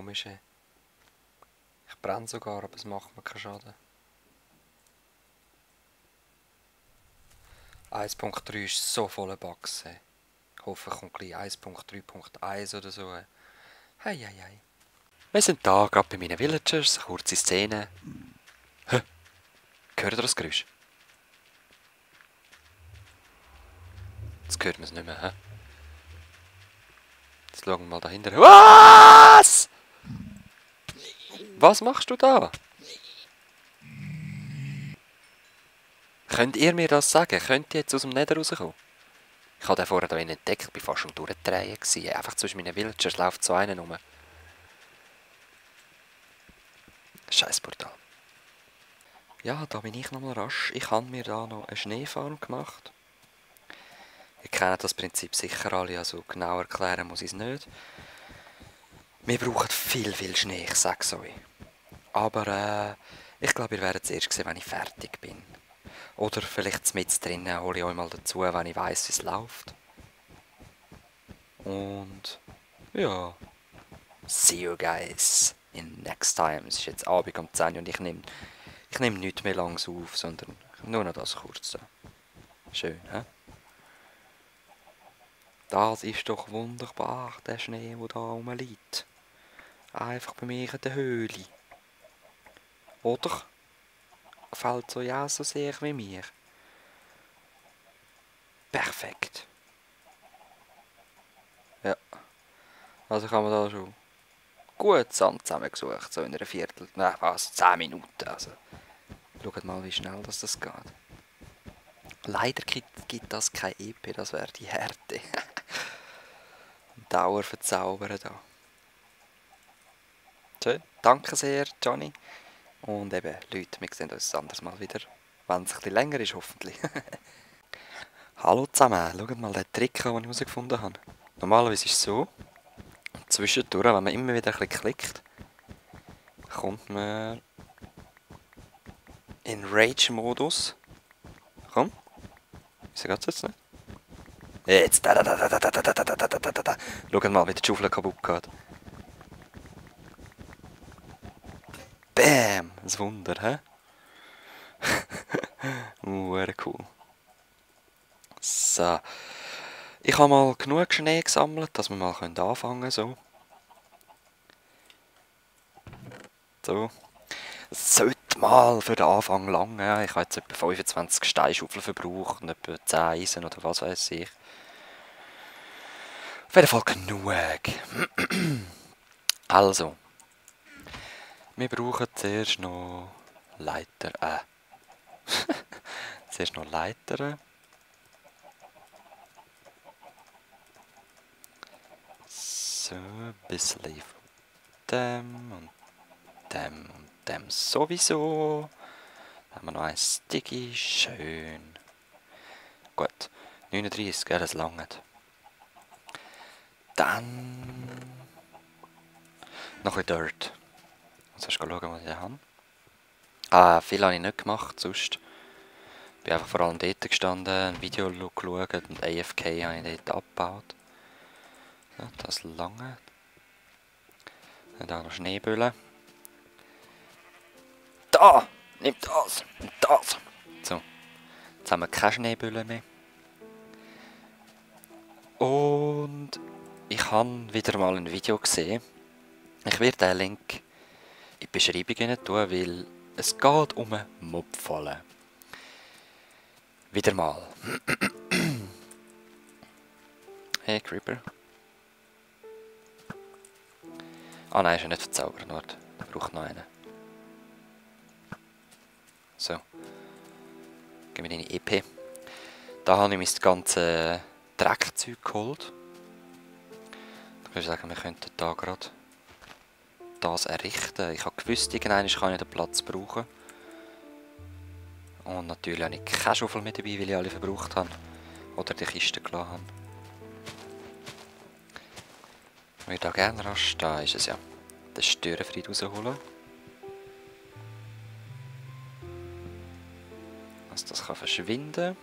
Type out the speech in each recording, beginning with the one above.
komisch. Ey. Ich brenne sogar, aber es macht mir keinen Schaden. 1.3 ist so voller Bugs. Ey. Ich hoffe, es kommt gleich 1.3.1 oder so. Ey. Hei, hei, hei. Wir sind da, gerade bei meinen Villagers. Eine kurze Szene. Hä? Hört ihr das Geräusch? Jetzt hört man es nicht mehr, hä? Jetzt schauen wir mal dahinter. Was? Was machst du da? Könnt ihr mir das sagen? Könnt ihr jetzt aus dem Nether rauskommen? Ich habe den vorher hier entdeckt, bin fast schon durchdrehen gewesen. Einfach zwischen meinen Villagers läuft so einer rum. Scheiß brutal. Ja, da bin ich nochmal rasch. Ich habe mir da noch eine Schneefarm gemacht. Ihr kennt das Prinzip sicher alle, also genau erklären muss ich es nicht. Wir brauchen viel, viel Schnee, ich sag's euch. Aber ich glaube, ihr werdet es erst sehen, wenn ich fertig bin. Oder vielleicht mit drinnen hole ich euch mal dazu, wenn ich weiss, wie es läuft. Und ja, see you guys in next time. Es ist jetzt Abend um 10 Uhr und ich nehme nicht mehr langs auf, sondern nur noch das kurz. So. Schön, hä? Das ist doch wunderbar, der Schnee, der da rumliegt. Einfach bei mir in der Höhle. Oder? Gefällt es euch auch so sehr wie mir? Perfekt. Ja. Also ich habe mir da schon gut Sand zusammengesucht, so in einer Viertel, nein, was, 10 Minuten. Also. Schaut mal, wie schnell das geht. Leider gibt das kein EP, das wäre die Härte. Dauer verzaubern da. Schön, danke sehr, Johnny. Und eben, Leute, wir sehen uns anders mal wieder, wenn es ein bisschen länger ist, hoffentlich. Hallo zusammen, schaut mal den Trick an, den ich herausgefunden habe. Normalerweise ist es so, zwischendurch, wenn man immer wieder ein bisschen klickt, kommt man in Rage-Modus. Komm, wieso geht es jetzt nicht? Jetzt, schaut mal, wie die Schaufel kaputt geht. Bam, ein Wunder, hä? Cool. So. Ich habe mal genug Schnee gesammelt, dass wir mal anfangen können. So. Es sollte mal für den Anfang lang. Ja. Ich habe jetzt etwa 25 Steinschaufeln verbraucht und etwa 10 Eisen oder was weiß ich. Auf jeden Fall genug. Also. Wir brauchen zuerst noch Leiter. Zuerst noch Leitern. So, ein bisschen von dem und dem und dem sowieso. Dann haben wir noch ein Sticky, schön. Gut, 39, gell, das langt. Dann noch ein Dirt. Jetzt hast du schauen, was ich da habe. Viel habe ich nicht gemacht, sonst bin einfach vor allem dort gestanden, ein Video geschaut und AFK habe ich dort abgebaut. Ja, das lange. Dann da noch Schneeböller. Da! Nimm das! Und das! So. Jetzt haben wir keine Schneeböller mehr. Und ich habe wieder mal ein Video gesehen. Ich werde den Link in die Beschreibung tun, weil es geht um eine Mobfalle. Wieder mal. Hey Creeper. Ah nein, ist ja nicht verzaubert, nur der braucht noch einen. So. Gib mir deine EP. Da habe ich mir das ganze Dreckzeug geholt. Da kann ich sagen, wir könnten da gerade das errichten. Ich habe gewusst, irgendwann kann ich den Platz brauchen. Und natürlich habe ich keine Schaufel mit dabei, weil ich alle verbraucht habe. Oder die Kiste gelassen habe. Ich würde da gerne rasch, da ist es ja, den Störenfried rausholen. Dass das kann verschwinden.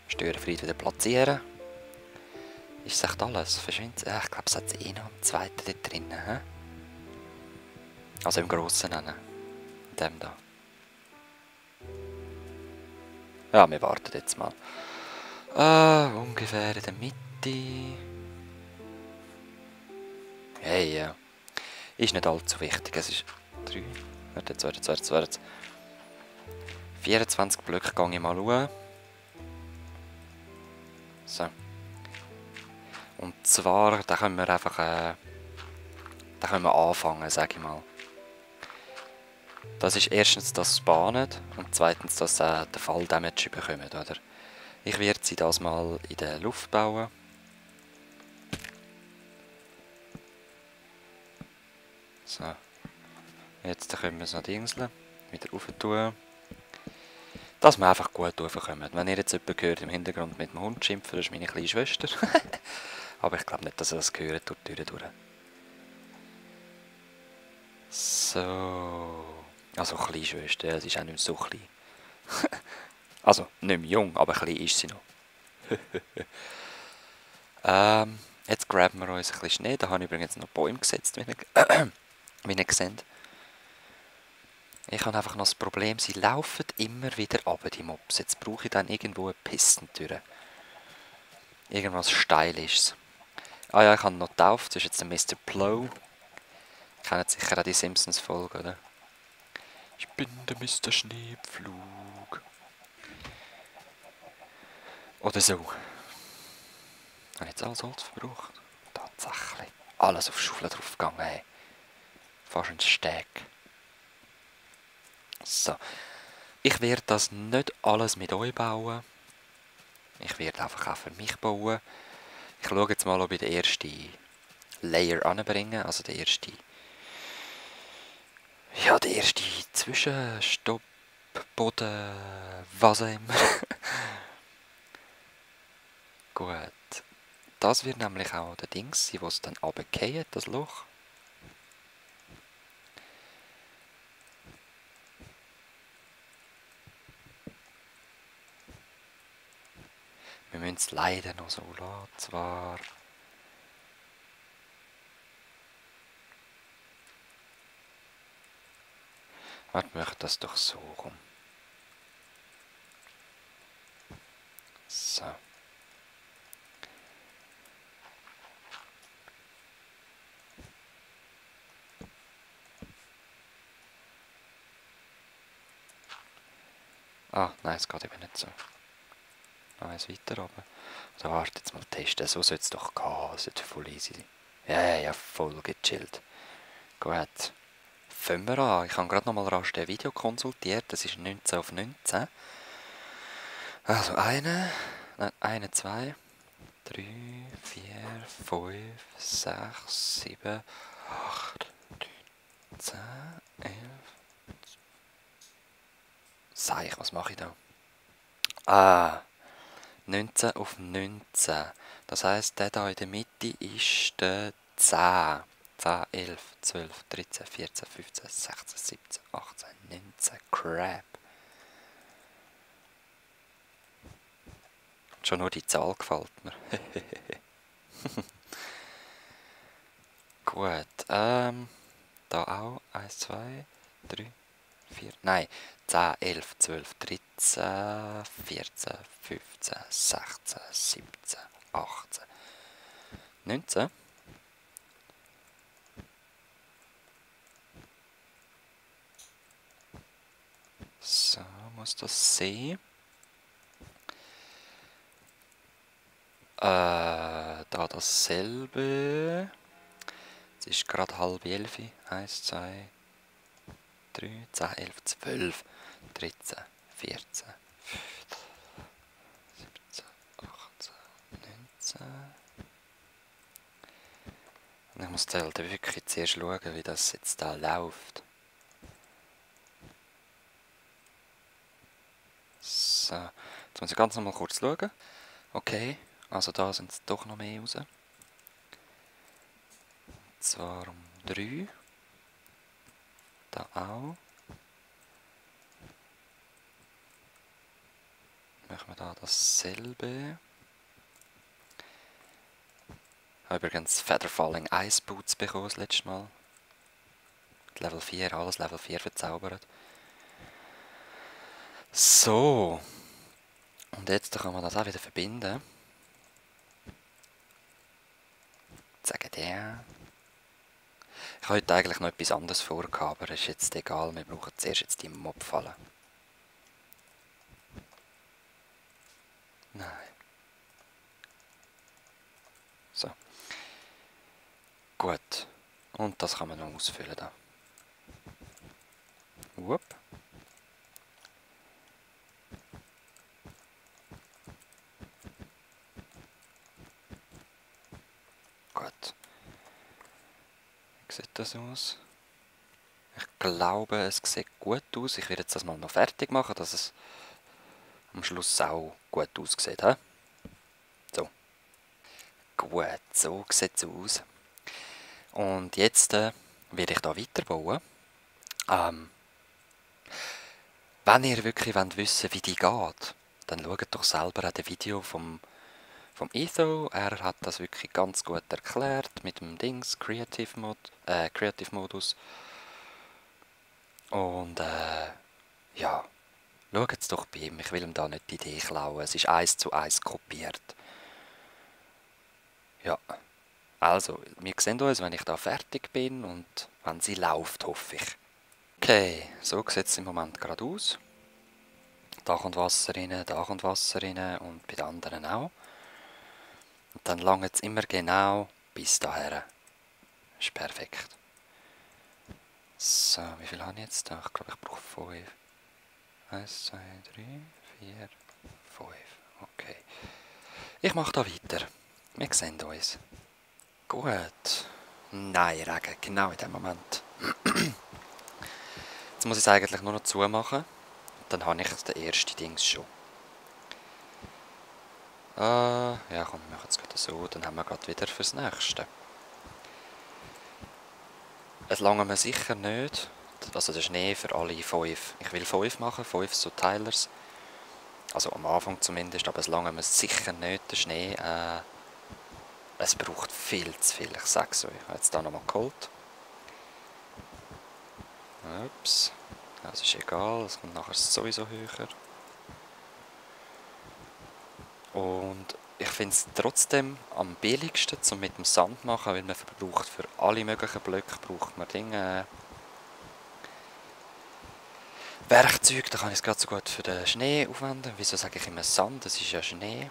Störenfried wieder platzieren. Ist es echt alles? Verschwindet es? Ich glaube, es hat eh noch einen zweiten dort drin. He? Also im Grossen. In dem da. Ja, wir warten jetzt mal. Ungefähr in der Mitte. Hey, ja. Ist nicht allzu wichtig. Es ist 3. Warte. 24 Blöcke gehe ich mal schauen. So. Und zwar, da können wir einfach da können wir anfangen, sage ich mal. Das ist erstens das Spawnen und zweitens, dass der Fall-Damage bekommt, oder? Ich werde sie das mal in der Luft bauen. So. Jetzt können wir es noch dingseln. Wieder rauf tun. Dass wir einfach gut raufkommen. Wenn ihr jetzt jemanden hört im Hintergrund mit dem Hund schimpfen, das ist meine kleine Schwester. Aber ich glaube nicht, dass ihr das gehört durch die Tür durch. So. Also kleine Schwester, ja, sie ist auch nicht mehr so klein. Also nicht mehr jung, aber klein ist sie noch. Jetzt graben wir uns ein bisschen Schnee. Da habe ich übrigens noch Bäume gesetzt, wie ihr seht. Ich habe einfach noch das Problem, sie laufen immer wieder runter, die Mobs. Jetzt brauche ich dann irgendwo eine Pistentür. Irgendwas Steilisches. Ah ja, ich habe noch getauft. Das ist jetzt der Mr. Plow. Kennt sicher auch die Simpsons-Folge, oder? Ich bin der Mr. Schneepflug. Oder so. Habe ich jetzt alles Holz verbraucht? Tatsächlich. Alles auf Schaufel draufgegangen, hey. Fast ein Steg. So. Ich werde das nicht alles mit euch bauen. Ich werde einfach auch für mich bauen. Ich schaue jetzt mal, ob ich den ersten Layer anbringe. Also den ersten... Ja, der erste Zwischenstopp, Boden, was auch immer. Gut. Das wird nämlich auch der Dings sein, wo es dann runterfällt, das Loch. Wir müssen es leider noch so lassen. Zwar... Warte, ich möchte das doch so rum. So. Ah, nein, es geht eben nicht so. Noch eins weiter oben. So, warte, jetzt mal testen. So soll es doch gehen. Das sollte voll easy sein. Ja, voll gechillt. Gut. Fangen wir an. Ich habe gerade noch mal rasch ein Video konsultiert. Das ist 19 auf 19. Also eine, 2, 3, 4, 5, 6, 7, 8, 9, 10, 11. Sag ich, was mache ich da? Ah, 19 auf 19. Das heisst, der da in der Mitte ist der 10. 10, 11, 12, 13, 14, 15, 16, 17, 18, 19. Crap. Schon nur die Zahl gefällt mir. Gut, da auch. 1, 2, 3, 4, nein. 10, 11, 12, 13, 14, 15, 16, 17, 18, 19. So, muss das sehen. Da dasselbe. Es ist gerade 10:30. 1, 2, 3, 10, 11, 12, 13, 14, 15, 17, 18, 19. Und ich muss da halt wirklich zuerst schauen, wie das jetzt da läuft. So, jetzt muss ich ganz nochmal kurz schauen. Okay, also da sind es doch noch mehr raus. Und zwar um 3. Da auch. Machen wir da dasselbe. habe übrigens Featherfalling Ice Boots bekommen das letzte Mal. Level 4, alles Level 4 verzaubert. So. Und jetzt kann man das auch wieder verbinden. Sagen der. Ich habe heute eigentlich noch etwas anderes vorgehabt, aber ist jetzt egal. Wir brauchen zuerst jetzt die Mobfalle. Nein. So. Gut. Und das kann man noch ausfüllen da. Wupp. Gut. Wie sieht das aus? Ich glaube, es sieht gut aus. Ich werde jetzt das mal noch fertig machen, dass es am Schluss auch gut aussieht. He? So. Gut, so sieht es aus. Und jetzt werde ich da weiterbauen. Wenn ihr wirklich wissen wollt, wie die geht, dann schaut doch selber an das Video vom Etho. Er hat das wirklich ganz gut erklärt mit dem Dings, Creative Modus. Und ja, schaut es doch bei ihm. Ich will ihm da nicht die Idee klauen. Es ist 1:1 kopiert. Ja, also, wir sehen uns, wenn ich da fertig bin und wenn sie läuft, hoffe ich. Okay, so sieht es im Moment gerade aus. Da kommt Wasser rein, da kommt Wasser rein und bei den anderen auch. Und dann langt es immer genau bis daher. Ist perfekt. So, wie viel habe ich jetzt da? Ich glaube, ich brauche 5. 1, 2, 3, 4, 5. Okay. Ich mache da weiter. Wir sehen uns. Gut. Nein, Regen, genau in dem Moment. Jetzt muss ich es eigentlich nur noch zumachen. Dann habe ich den ersten Dings schon. Ja komm, wir machen es gerade so. Dann haben wir gerade wieder fürs Nächste. Es langt mir sicher nicht. Also der Schnee für alle 5. Ich will 5 machen, 5 so Tilers. Also am Anfang zumindest, aber es langt mir sicher nicht, der Schnee. Es braucht viel zu viel, ich sag's euch. Ich habe jetzt da nochmal geholt. Ups. Das ist egal, es kommt nachher sowieso höher. Und ich finde es trotzdem am billigsten, um mit dem Sand zu machen, weil man verbraucht für alle möglichen Blöcke braucht man Dinge. Werkzeug, da kann ich es gerade so gut für den Schnee aufwenden. Wieso sage ich immer Sand? Das ist ja Schnee.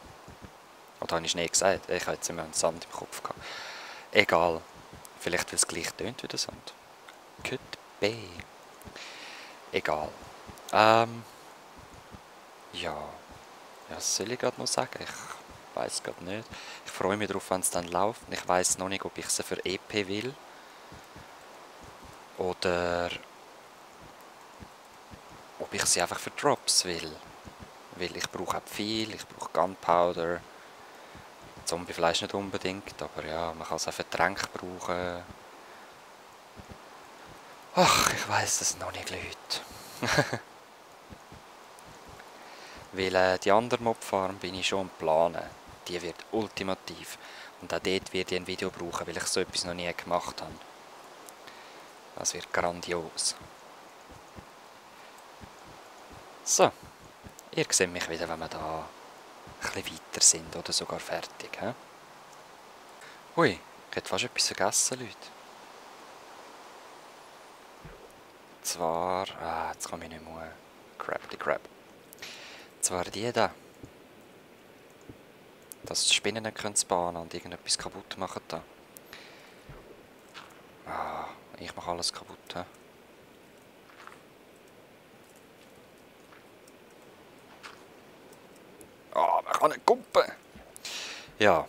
Oder habe ich Schnee gesagt? Ich habe jetzt immer einen Sand im Kopf gehabt. Egal. Vielleicht, weil es gleich tönt wie der Sand. Could be. Egal. Ja. Was soll ich gerade noch sagen? Ich weiß gerade nicht. Ich freue mich darauf, wenn es dann läuft. Ich weiß noch nicht, ob ich sie für EP will. Oder ob ich sie einfach für Drops will. Weil ich brauche auch viel, ich brauche Gunpowder. Zombiefleisch nicht unbedingt, aber ja, man kann es auch für Tränke brauchen. Ach, ich weiss es noch nicht, Leute. Weil die andere Mobfarm bin ich schon am Planen. Die wird ultimativ. Und auch dort werde ich ein Video brauchen, weil ich so etwas noch nie gemacht habe. Das wird grandios. So, ihr seht mich wieder, wenn wir da ein bisschen weiter sind oder sogar fertig. He? Ui, ich hätte fast etwas vergessen, Leute. Zwar, jetzt komme ich nicht mehr. Crap. Zwar die da. Dass die Spinnen nicht können spawnen und irgendetwas kaputt machen da. Ich mache alles kaputt. He? Man kann nicht kumpen. Ja,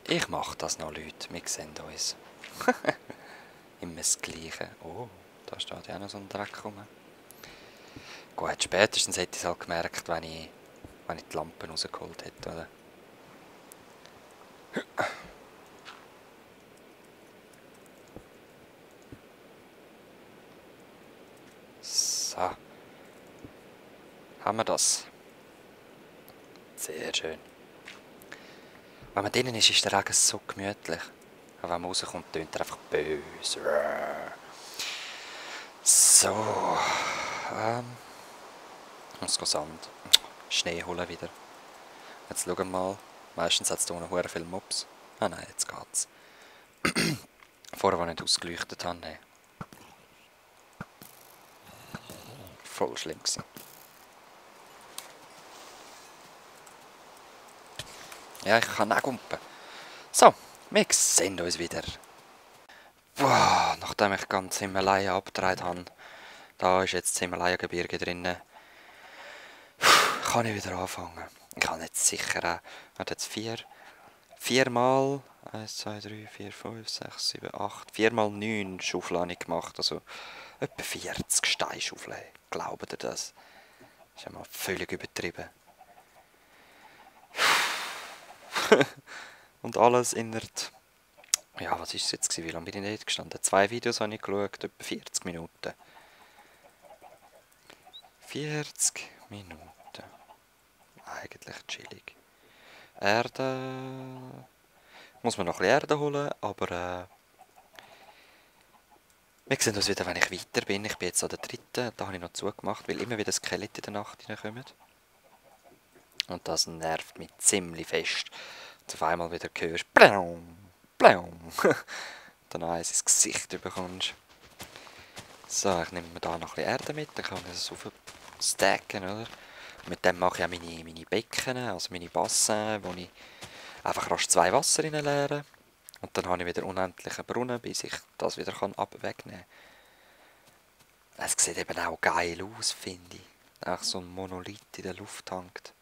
ich mache das noch, Leute. Wir sehen uns. Immer das Gleiche. Oh, da steht ja auch noch so ein Dreck rum. Gut, spätestens hätte ich es halt gemerkt, wenn ich die Lampen rausgeholt hätte, oder? So. Haben wir das. Sehr schön. Wenn man drinnen ist der Regen so gemütlich. wenn man rauskommt, tönt er einfach böse. So. Ich muss Sand. Schnee holen wieder. Jetzt schauen wir mal. Meistens hat es hier noch viele Mobs. Ah nein, jetzt geht's. Vorher, als ich nicht ausgeleuchtet habe, nee. Voll schlimm gewesen. Ja, ich kann auch gumpen. So, wir sehen uns wieder. Wow, nachdem ich ganz Himalaya abgedreht habe, da ist jetzt das Himalaya-Gebirge drin, kann ich wieder anfangen. Ich habe jetzt sicher auch, hat jetzt viermal, 1, 2, 3, 4, 5, 6, 7, 8, 4 mal 9 Schaufeln habe ich gemacht, also etwa 40 Steinschaufeln. Glaubt ihr das? Das ist ja mal völlig übertrieben. Und alles innerhalb, ja, was ist es jetzt gewesen? Wie lange bin ich nicht gestanden? 2 Videos habe ich geschaut, etwa 40 Minuten. 40 Minuten. Eigentlich chillig. Erde. Muss man noch ein bisschen Erde holen, aber wir sehen uns wieder, wenn ich weiter bin. Ich bin jetzt an der 3. Da habe ich noch zugemacht, weil immer wieder Skelette in der Nacht reinkommen. Und das nervt mich ziemlich fest. Und auf einmal wieder hörst, Bläum, Bläum. Dann eins ins Gesicht bekommst. So, ich nehme mir da noch ein bisschen Erde mit, dann kann ich das aufstacken, oder? Mit dem mache ich auch meine Becken, also meine Bassins, wo ich einfach rasch 2 Wasser reinleere. Und dann habe ich wieder unendlichen Brunnen, bis ich das wieder wegnehmen kann. Es sieht eben auch geil aus, finde ich. Auch so ein Monolith in der Luft hängt.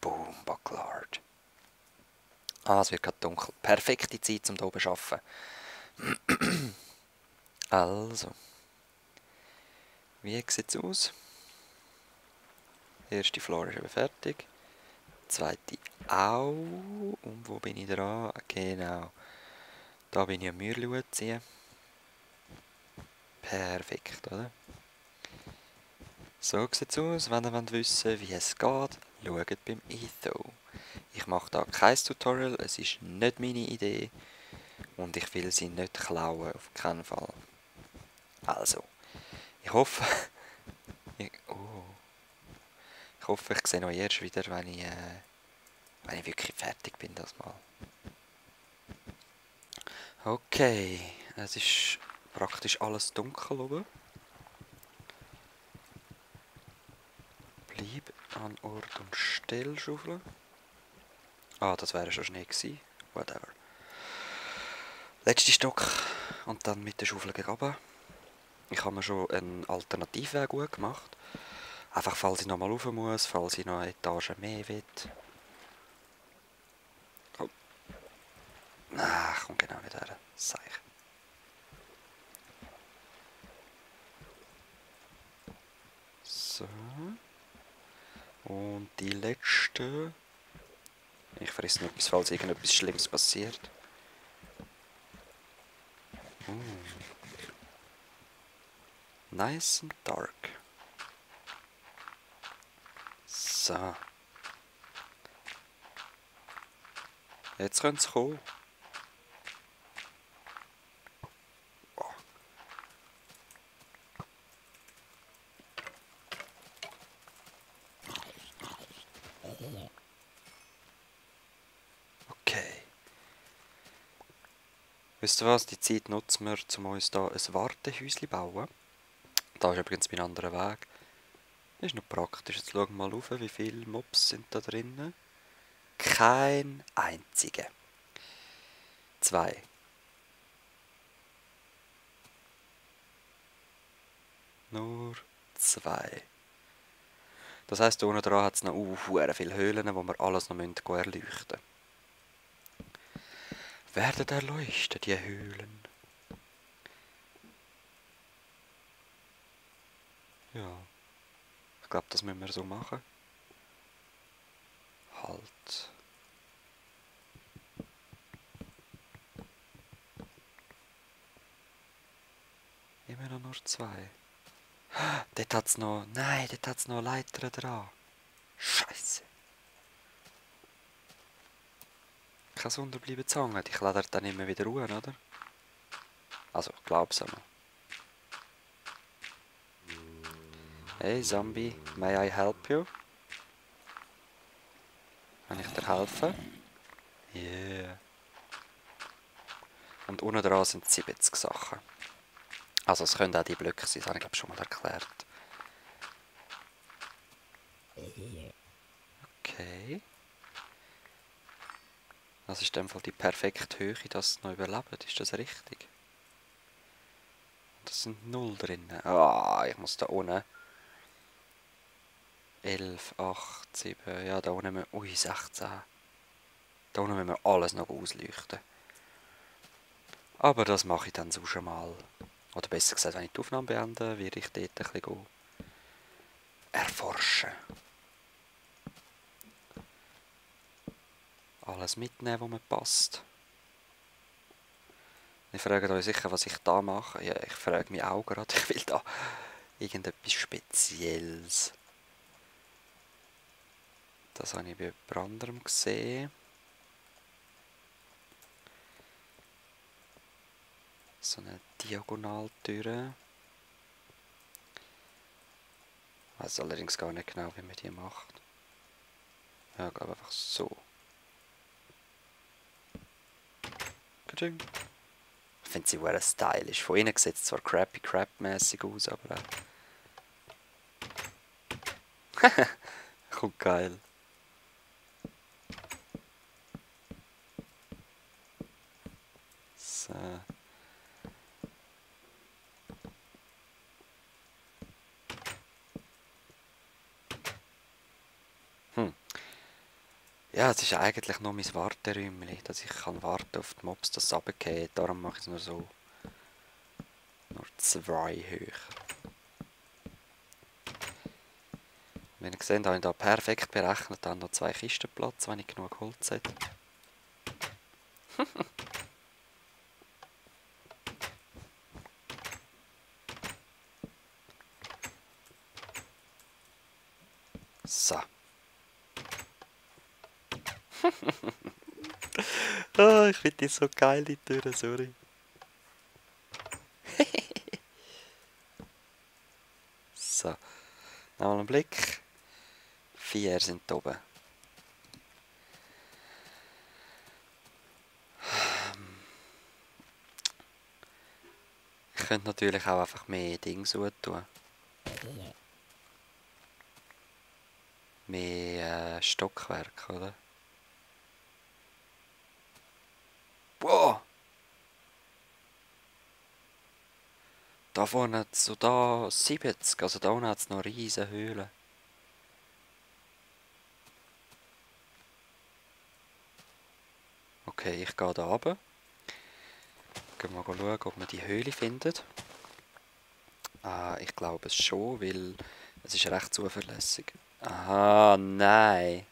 Boom, Backlard. Ah, es wird gerade dunkel. Perfekte Zeit, um hier oben zu arbeiten. Also. Wie sieht es aus? Die erste Floor ist eben fertig. Die zweite auch. Und wo bin ich dran? Genau. Da bin ich am Mürli ziehen. Perfekt, oder? So sieht es aus. Wenn ihr wissen wollt, wie es geht, schaut beim Etho. Ich mache da kein Tutorial, es ist nicht meine Idee. Und ich will sie nicht klauen, auf keinen Fall. Also, ich hoffe... ich hoffe, ich sehe euch erst wieder, wenn ich wirklich fertig bin, das Mal. Okay, es ist praktisch alles dunkel oben. Bleib an Ort und Stelle schaufeln. Ah, das wäre schon Schnee gewesen. Whatever. Letzter Stock und dann mit der Schaufel gegen runter. Ich habe mir schon einen Alternativweg gut gemacht. Einfach, falls ich nochmal rauf muss, falls ich noch eine Etage mehr will. Komm. Ach, komm genau nicht her. Seich. So. Und die letzte. Ich fresse noch etwas, falls irgendetwas Schlimmes passiert. Nice and dark. So. Jetzt könnte es kommen. Oh. Okay. Wisst ihr was? Die Zeit nutzen wir, um uns hier ein Wartehäuschen zu bauen. Da ist übrigens mein anderer Weg. Das ist noch praktisch. Jetzt schauen wir mal rauf, wie viele Mobs sind da drinnen. Kein einziger. 2. Nur 2. Das heisst, da unten dran hat es noch viele Höhlen, wo wir alles noch erleuchten müssen. Werden erleuchtet, die Höhlen. Ja. Ich glaube, das müssen wir so machen. Halt. Immer noch nur 2. Dort hat es noch... Nein, dort hat es noch Leiter dran. Scheiße. kein Wunder bleiben zu hängen. Die klettert dann immer wieder ruhen, oder? Also, glaub's einmal. Hey Zombie, may I help you? Kann ich dir helfen? Yeah. Und unten dran sind 70 Sachen. Also es können auch die Blöcke sein, das habe ich glaube schon mal erklärt. Okay. Das ist in dem Fall die perfekte Höhe, dass es noch überlebt. Ist das richtig? Das sind 0 drin. Ah, ich muss da unten. 11, 8, 7. Ja, da unten müssen wir. Ui, 16. Da unten müssen wir alles noch ausleuchten. Aber das mache ich dann so schon mal. Oder besser gesagt, wenn ich die Aufnahme beende, werde ich dort ein bisschen erforschen. Alles mitnehmen, was mir passt. Ich frage euch sicher, was ich da mache. Ja, ich frage mich auch gerade. Ich will da irgendetwas Spezielles. Das habe ich bei jemand anderem gesehen. So eine Diagonaltür. Ich weiß allerdings gar nicht genau, wie man die macht. Ja, ich glaube einfach so. Kading. Ich finde sie sehr stylisch. Von innen sieht es zwar crappy crap-mäßig aus, aber kommt geil. So. Ja, es ist eigentlich nur mein Warteräumchen, dass ich kann warten auf die Mobs, dass es runtergeht. Darum mache ich es nur so. Nur 2 hoch. Wenn ihr seht, habe ich da perfekt berechnet, dann noch 2 Kisten Platz, wenn ich genug Holz hätte. So. Oh, ich finde die so geil, die Türen, sorry. So. Nochmal einen Blick. 4 sind oben. Ich könnte natürlich auch einfach mehr Dinge tun. Mehr Stockwerk, oder? Wow! Da vorne hat es so da 70, also da unten hat es noch riesen Höhlen. Okay, ich gehe da runter. Gehen wir schauen, ob wir die Höhle finden. Ich glaube es schon, weil es ist recht zuverlässig. Aha, nein.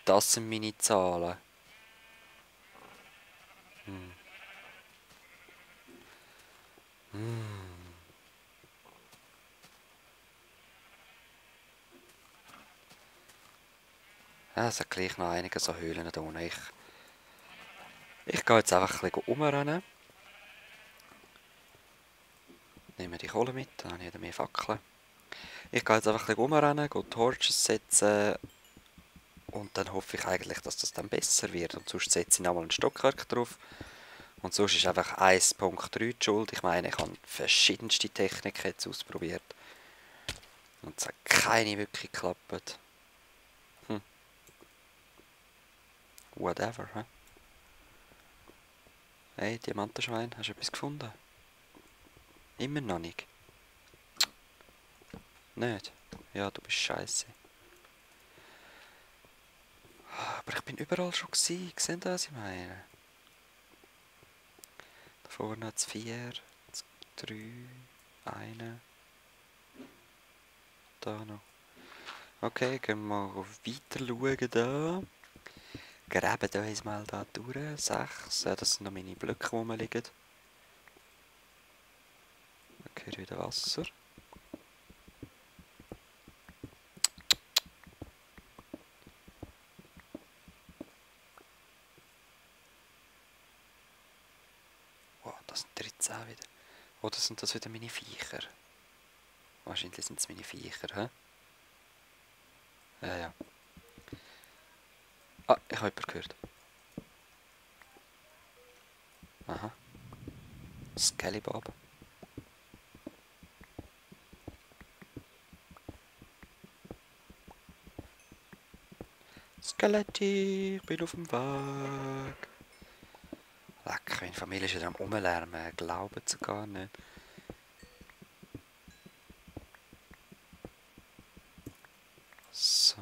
Das sind meine Zahlen. Ja, es hat gleich noch einige so Höhlen da unten. Ich gehe jetzt einfach ein bisschen rumrennen. Nehme die Kohle mit, dann habe ich wieder mehr Fackeln. Ich gehe jetzt einfach ein bisschen rumrennen, gehe Torches setzen. Und dann hoffe ich eigentlich, dass das dann besser wird. Und sonst setze ich nochmal ein Stockwerk drauf. Und sonst ist einfach 1.3 die Schuld. Ich meine, ich habe verschiedenste Techniken jetzt ausprobiert. Und es hat keine wirklich geklappt. Whatever, hä? Hey, Diamantenschwein, hast du etwas gefunden? Immer noch nicht. Nicht? Ja, du bist scheiße. Aber ich bin überall schon gewesen. Seht ihr, was ich meine? Da vorne hat es 4, 3, 1. Da noch. Okay, gehen wir mal weiter schauen da. Graben uns mal da durch. 6. Ja, das sind noch meine Blöcke, die rumliegen. Okay, wieder Wasser. das sind 13 wieder. Oder sind das wieder meine Viecher? Wahrscheinlich sind es meine Viecher, hä? Ja, ja. Ah, ich habe jemanden gehört. Aha. Skellybob. Skeletti, ich bin auf dem Weg. Leck, meine Familie ist wieder am Umlärmen. Glauben sie gar nicht. So.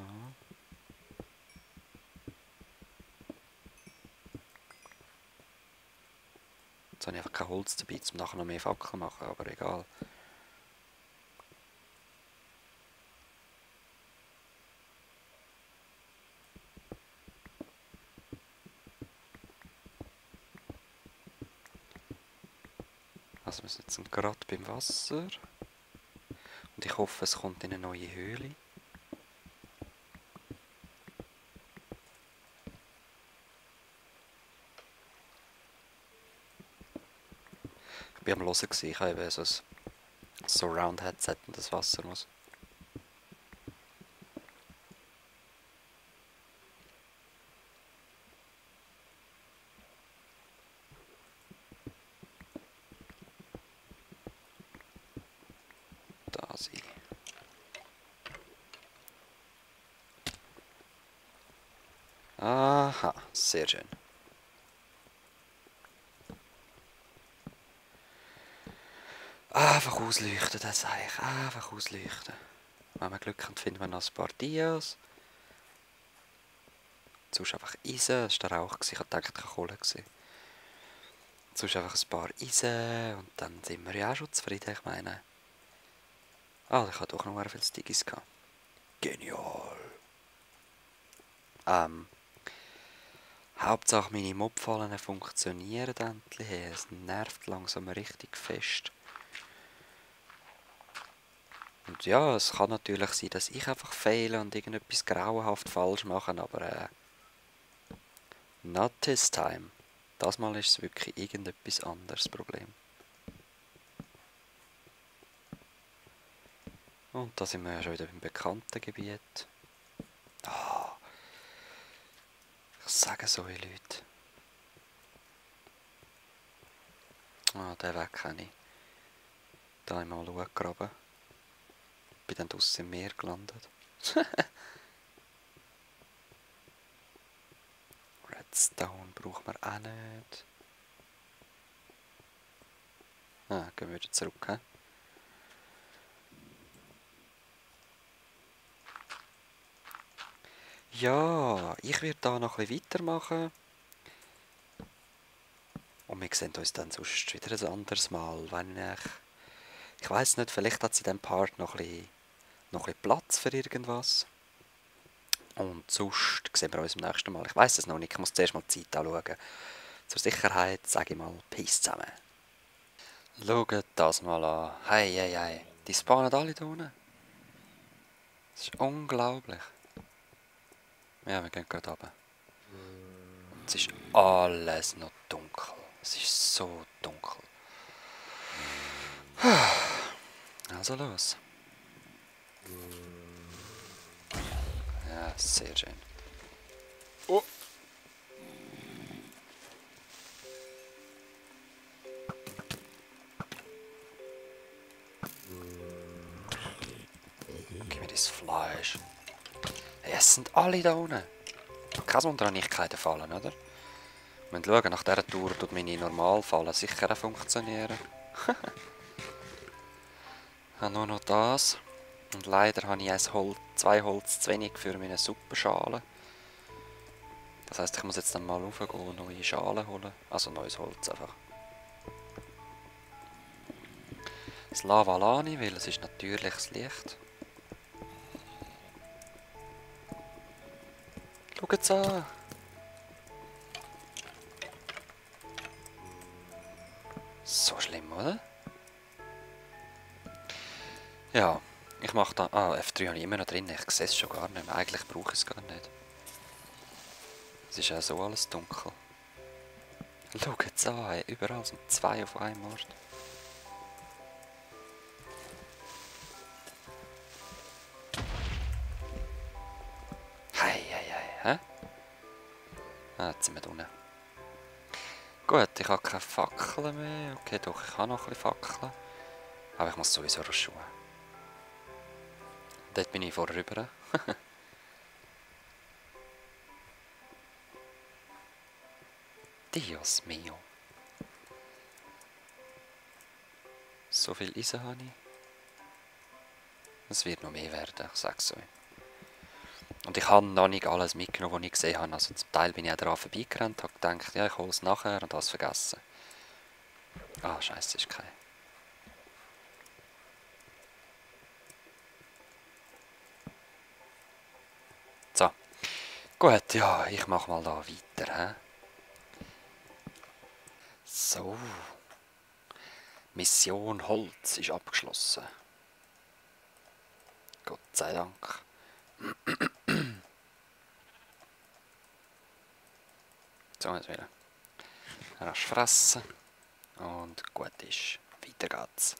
Jetzt habe ich einfach kein Holz dabei, um nachher noch mehr Fackeln zu machen, aber egal. Also wir sind jetzt gerade beim Wasser. Und ich hoffe, es kommt in eine neue Höhle. Ich war am Hören, ich habe eben so ein Surround-Headset und das Wasser muss. Da sein. Aha, sehr schön. Einfach ausleuchten, das sage ich. Einfach ausleuchten. Wenn wir Glück haben, finden wir noch ein paar Dias. Sonst einfach Eisen. Das war der Rauch. Ich dachte, es war Kohle. Sonst einfach ein paar Eisen. Und dann sind wir ja auch schon zufrieden. Ich meine... Ah, ich hatte doch noch viele Stigis gehabt. Genial! Hauptsache meine Mobfallen funktionieren endlich. Es nervt langsam richtig fest. Und ja, es kann natürlich sein, dass ich einfach fehle und irgendetwas grauenhaft falsch mache, aber not this time. Das Mal ist es wirklich irgendetwas anderes Problem. Und da sind wir ja schon wieder beim bekannten Gebiet. Ah, ich sage solche Leute. Ah, den Weg kenne ich. Da habe ich mal hochgegraben. Bin dann draussen im Meer gelandet. Redstone brauchen wir auch nicht. Ah, gehen wir wieder zurück. He? Ja, ich werde da noch ein bisschen weitermachen. Und wir sehen uns dann sonst wieder ein anderes Mal, wenn ich weiss nicht, vielleicht hat sie in diesem Part noch ein bisschen Platz für irgendwas. Und sonst sehen wir uns beim nächsten Mal. Ich weiss es noch nicht, ich muss zuerst mal die Zeit anschauen. Zur Sicherheit sage ich mal Peace zusammen. Schaut das mal an. Hey, hey, hey. Die spawnen alle da unten. Das ist unglaublich. Ja, wir gehen gerade runter. Es ist alles noch dunkel. Es ist so dunkel. Also los. Ja, sehr schön. Oh. Gib mir das Fleisch. Hey, es sind alle da unten. Kein Wunder, an ich keine fallen, oder? Wir müssen schauen, nach dieser Tour tut meine Normalfallen sicher auch funktionieren. Ich habe nur noch das. Und leider habe ich zwei Holz zu wenig für meine Suppenschale. Das heisst, ich muss jetzt dann mal raufgehen und neue Schalen holen. Also neues Holz einfach. Das Lavalani, weil es ist natürliches Licht. Schaut's an! So schlimm, oder? Ja, ich mache da... Ah, F3 habe ich immer noch drin. Ich sehe es schon gar nicht mehr. Eigentlich brauche ich es gar nicht. Es ist auch so alles dunkel. Schau jetzt an, ey. Überall sind 2 auf einem Ort. Hei, hei, hei, hä? Ah, jetzt sind wir unten. Gut, ich habe keine Fackeln mehr. Okay, doch, ich habe noch ein bisschen Fackeln. Aber ich muss sowieso rausschauen. Dort bin ich vorher rüber. Dios mio. So viel Eisen habe ich. Es wird noch mehr werden, ich sag's euch. Und ich habe noch nicht alles mitgenommen, was ich gesehen habe. Also zum Teil bin ich auch daran vorbeigerannt, habe gedacht, ja, ich hole es nachher und habe es vergessen. Ah, scheiße, ist kein. So. Gut, ja, ich mache mal da weiter. He? So. Mission Holz ist abgeschlossen. Gott sei Dank. So, jetzt wieder rasch fressen. Und gut ist. Weiter geht's.